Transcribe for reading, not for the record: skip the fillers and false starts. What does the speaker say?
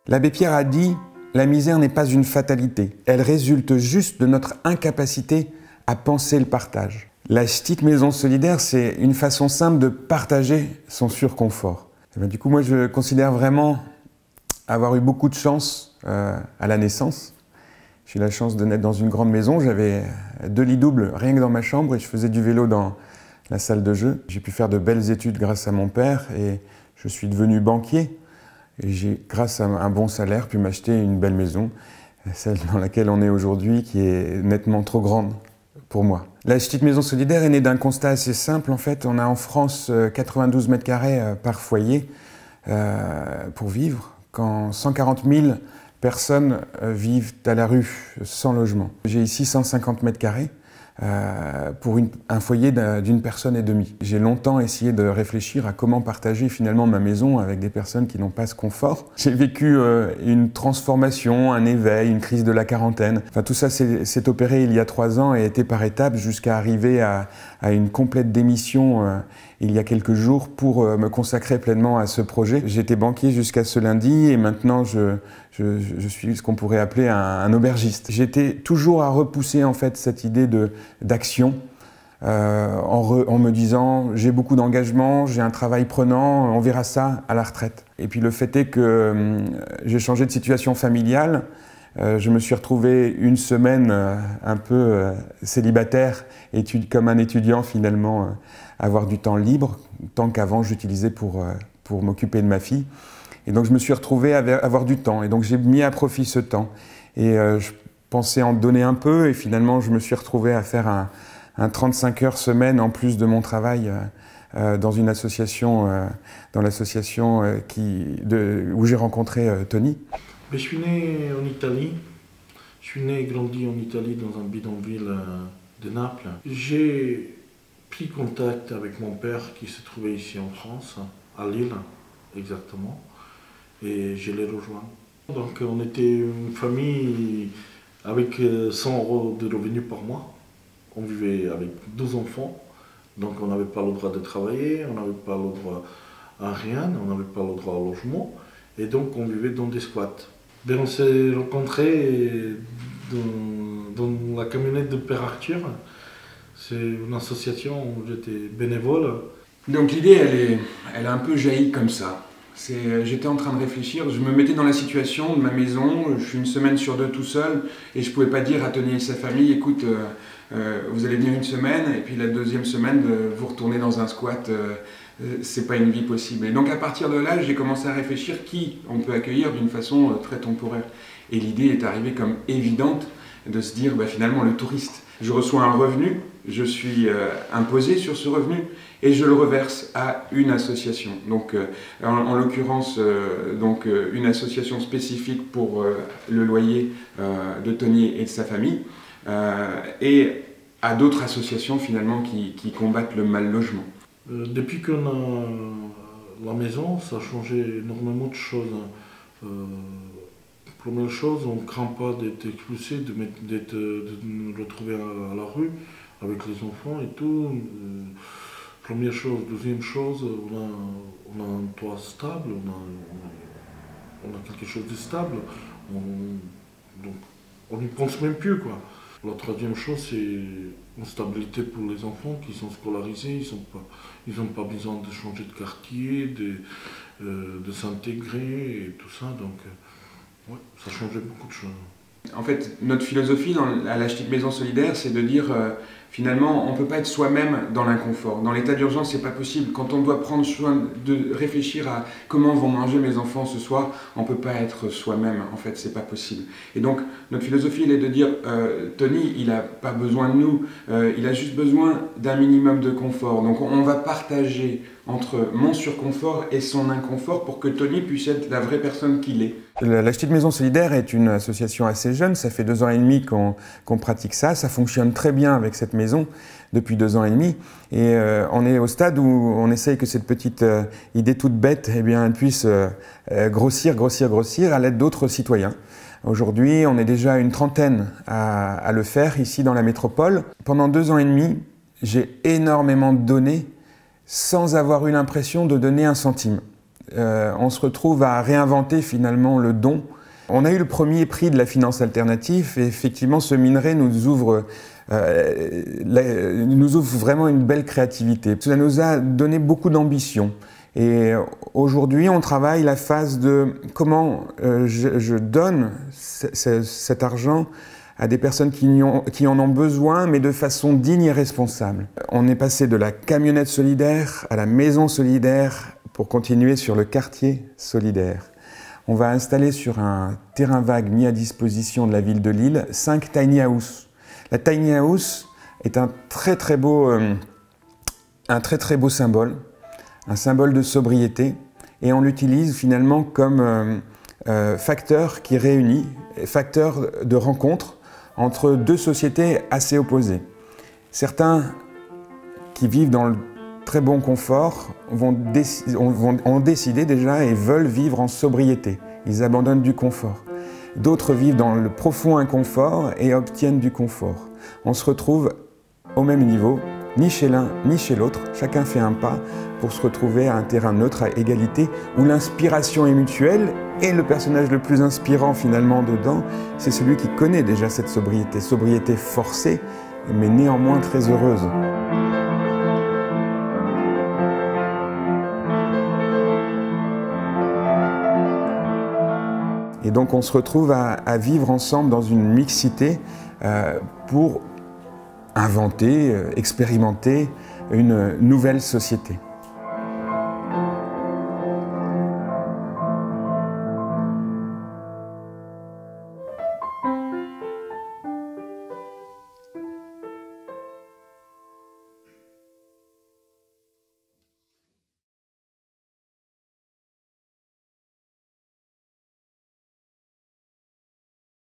L'abbé Pierre a dit « La misère n'est pas une fatalité, elle résulte juste de notre incapacité à penser le partage ». La petite maison solidaire, c'est une façon simple de partager son surconfort. Et bien, du coup, moi, je considère vraiment avoir eu beaucoup de chance à la naissance. J'ai eu la chance de naître dans une grande maison, j'avais 2 lits doubles rien que dans ma chambre et je faisais du vélo dans la salle de jeu. J'ai pu faire de belles études grâce à mon père et je suis devenu banquier. Et j'ai, grâce à un bon salaire, pu m'acheter une belle maison, celle dans laquelle on est aujourd'hui, qui est nettement trop grande pour moi. La petite maison solidaire est née d'un constat assez simple. En fait, on a en France 92 mètres carrés par foyer pour vivre, quand 140 000 personnes vivent à la rue sans logement. J'ai ici 150 mètres carrés pour un foyer d'une personne et demie. J'ai longtemps essayé de réfléchir à comment partager finalement ma maison avec des personnes qui n'ont pas ce confort. J'ai vécu une transformation, un éveil, une crise de la quarantaine. Enfin, tout ça s'est opéré il y a 3 ans et a été par étapes jusqu'à arriver à une complète démission il y a quelques jours pour me consacrer pleinement à ce projet. J'étais banquier jusqu'à ce lundi et maintenant je suis ce qu'on pourrait appeler un aubergiste. J'étais toujours à repousser en fait cette idée d'action en me disant j'ai beaucoup d'engagement, j'ai un travail prenant, on verra ça à la retraite. Et puis le fait est que j'ai changé de situation familiale. Je me suis retrouvé une semaine un peu célibataire, comme un étudiant finalement, avoir du temps libre, tant qu'avant j'utilisais pour m'occuper de ma fille. Et donc je me suis retrouvé à avoir du temps, et donc j'ai mis à profit ce temps. Et je pensais en donner un peu, et finalement je me suis retrouvé à faire un 35 heures semaine en plus de mon travail dans une association, dans l'association où j'ai rencontré Tony. Je suis né en Italie. Je suis né et grandi en Italie dans un bidonville de Naples. J'ai pris contact avec mon père qui se trouvait ici en France, à Lille exactement, et je l'ai rejoint. Donc on était une famille avec 100 € de revenus par mois. On vivait avec 12 enfants, donc on n'avait pas le droit de travailler, on n'avait pas le droit à rien, on n'avait pas le droit au logement, et donc on vivait dans des squats. Ben, on s'est rencontrés dans la camionnette de Père Arthur. C'est une association où j'étais bénévole. Donc l'idée, elle a un peu jailli comme ça. J'étais en train de réfléchir, je me mettais dans la situation de ma maison, je suis une semaine sur 2 tout seul, et je ne pouvais pas dire à Tony et sa famille, écoute, vous allez venir une semaine, et puis la 2e semaine, vous retournez dans un squat, c'est pas une vie possible. Et donc à partir de là, j'ai commencé à réfléchir qui on peut accueillir d'une façon très temporaire. Et l'idée est arrivée comme évidente de se dire, finalement, le touriste. Je reçois un revenu, je suis imposé sur ce revenu et je le reverse à une association. Donc, en l'occurrence, une association spécifique pour le loyer de Tony et de sa famille et à d'autres associations finalement qui combattent le mal logement. Depuis qu'on a la maison, ça a changé énormément de choses. Première chose, on ne craint pas d'être expulsé, de nous retrouver à la rue avec les enfants et tout. Première chose. Deuxième chose, on a un toit stable, on a quelque chose de stable. Donc on n'y pense même plus, quoi. La troisième chose, c'est une stabilité pour les enfants qui sont scolarisés, ils n'ont pas besoin de changer de quartier, de s'intégrer et tout ça. Donc, ouais, ça changeait beaucoup de choses. En fait, notre philosophie à la petite maison solidaire, c'est de dire finalement, on ne peut pas être soi-même dans l'inconfort. Dans l'état d'urgence, c'est pas possible. Quand on doit prendre soin de réfléchir à comment vont manger mes enfants ce soir, on ne peut pas être soi-même. En fait, c'est pas possible. Et donc, notre philosophie, elle est de dire, Tony, il n'a pas besoin de nous, il a juste besoin d'un minimum de confort. Donc, on va partager entre mon surconfort et son inconfort pour que Tony puisse être la vraie personne qu'il est. La Petite Maison Solidaire est une association assez jeune, ça fait 2 ans et demi qu'on pratique ça, ça fonctionne très bien avec cette maison depuis 2 ans et demi et on est au stade où on essaye que cette petite idée toute bête elle puisse grossir à l'aide d'autres citoyens. Aujourd'hui, on est déjà une trentaine à le faire ici dans la métropole. Pendant 2 ans et demi, j'ai énormément donné sans avoir eu l'impression de donner un centime. on se retrouve à réinventer finalement le don. On a eu le premier prix de la finance alternative et effectivement ce minerai nous ouvre vraiment une belle créativité. Cela nous a donné beaucoup d'ambition. Et aujourd'hui, on travaille la phase de comment je donne cet argent à des personnes qui en ont besoin, mais de façon digne et responsable. On est passé de la camionnette solidaire à la maison solidaire pour continuer sur le quartier solidaire. On va installer sur un terrain vague mis à disposition de la ville de Lille 5 tiny house. La tiny house est un très très beau symbole, un symbole de sobriété, et on l'utilise finalement comme facteur qui réunit, facteur de rencontre entre deux sociétés assez opposées. Certains qui vivent dans le très bon confort ont décidé déjà et veulent vivre en sobriété. Ils abandonnent du confort. D'autres vivent dans le profond inconfort et obtiennent du confort. On se retrouve au même niveau, ni chez l'un ni chez l'autre. Chacun fait un pas pour se retrouver à un terrain neutre, à égalité, où l'inspiration est mutuelle. Et le personnage le plus inspirant finalement dedans, c'est celui qui connaît déjà cette sobriété. Sobriété forcée, mais néanmoins très heureuse. Et donc on se retrouve à vivre ensemble dans une mixité pour inventer, expérimenter une nouvelle société.